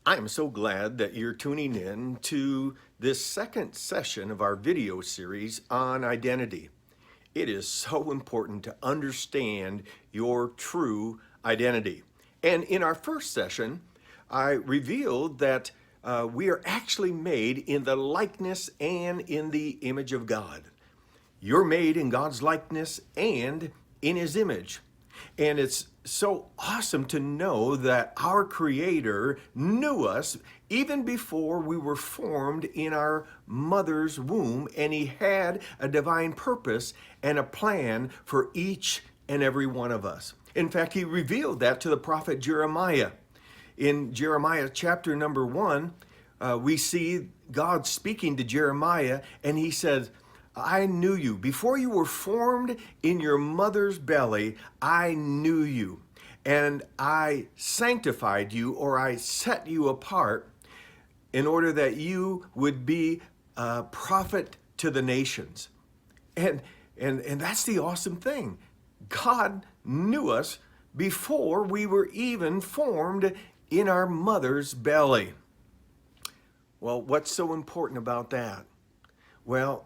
I am so glad that you're tuning in to this second session of our video series on identity. It is so important to understand your true identity. And in our first session, I revealed that we are actually made in the likeness and in the image of God. You're made in God's likeness and in His image. And it's so awesome to know that our Creator knew us even before we were formed in our mother's womb, and He had a divine purpose and a plan for each and every one of us. In fact, He revealed that to the prophet Jeremiah. In Jeremiah chapter number 1, we see God speaking to Jeremiah, and He says, I knew you. Before you were formed in your mother's belly, I knew you. And I sanctified you, or I set you apart in order that you would be a prophet to the nations. And that's the awesome thing. God knew us before we were even formed in our mother's belly. Well, what's so important about that? Well,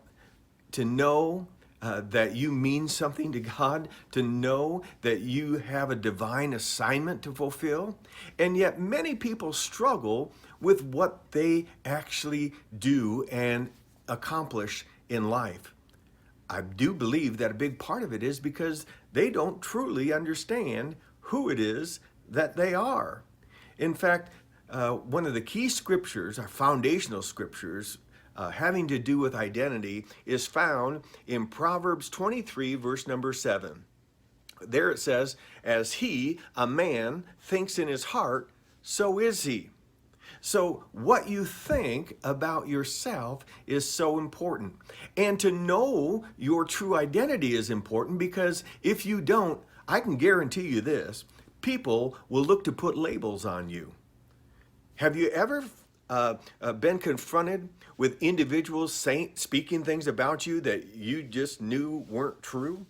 to know that you mean something to God, to know that you have a divine assignment to fulfill. And yet many people struggle with what they actually do and accomplish in life. I do believe that a big part of it is because they don't truly understand who it is that they are. In fact, one of the key scriptures, our foundational scriptures, having to do with identity is found in Proverbs 23, verse number 7. There it says, as he, a man, thinks in his heart, so is he. So what you think about yourself is so important. And to know your true identity is important, because if you don't, I can guarantee you this, people will look to put labels on you. Have you ever been confronted with individuals speaking things about you that you just knew weren't true?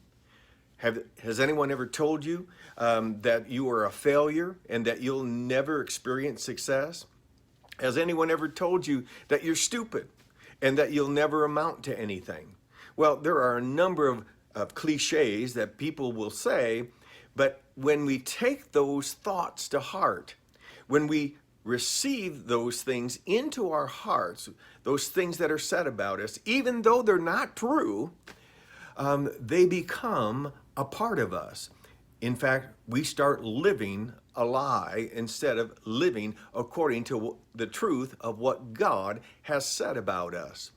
Has anyone ever told you that you are a failure and that you'll never experience success? Has anyone ever told you that you're stupid and that you'll never amount to anything? Well, there are a number of cliches that people will say, but when we take those thoughts to heart, when we receive those things into our hearts, those things that are said about us, even though they're not true, they become a part of us. In fact, we start living a lie instead of living according to the truth of what God has said about us.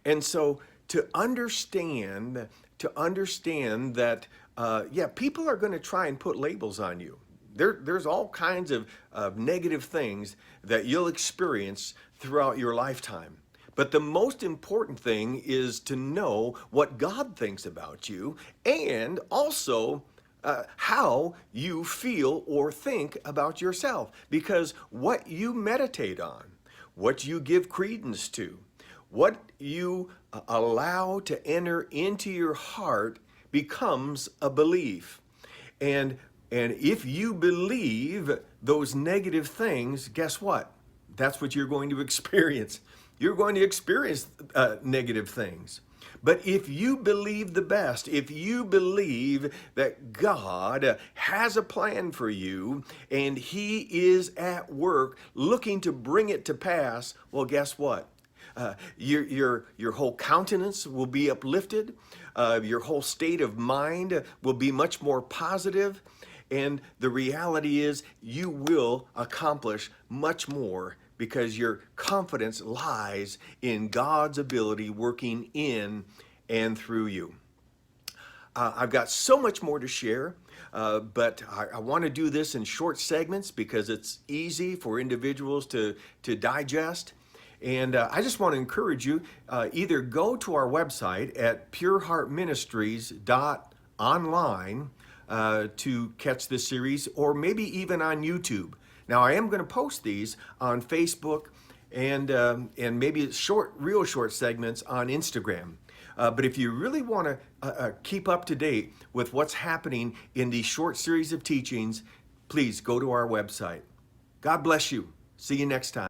And so to understand that, people are going to try and put labels on you. There's all kinds of negative things that you'll experience throughout your lifetime. But the most important thing is to know what God thinks about you, and also how you feel or think about yourself. Because what you meditate on, what you give credence to, what you allow to enter into your heart becomes a belief. And if you believe those negative things, guess what? That's what you're going to experience. You're going to experience negative things. But if you believe the best, if you believe that God has a plan for you and He is at work looking to bring it to pass, well, guess what? Your whole countenance will be uplifted. Your whole state of mind will be much more positive. And the reality is you will accomplish much more because your confidence lies in God's ability working in and through you. I've got so much more to share, but I want to do this in short segments because it's easy for individuals to digest. And I just want to encourage you, either go to our website at pureheartministries.online to catch this series, or maybe even on YouTube. Now, I am going to post these on Facebook and maybe real short segments on Instagram. But if you really want to keep up to date with what's happening in these short series of teachings, please go to our website. God bless you. See you next time.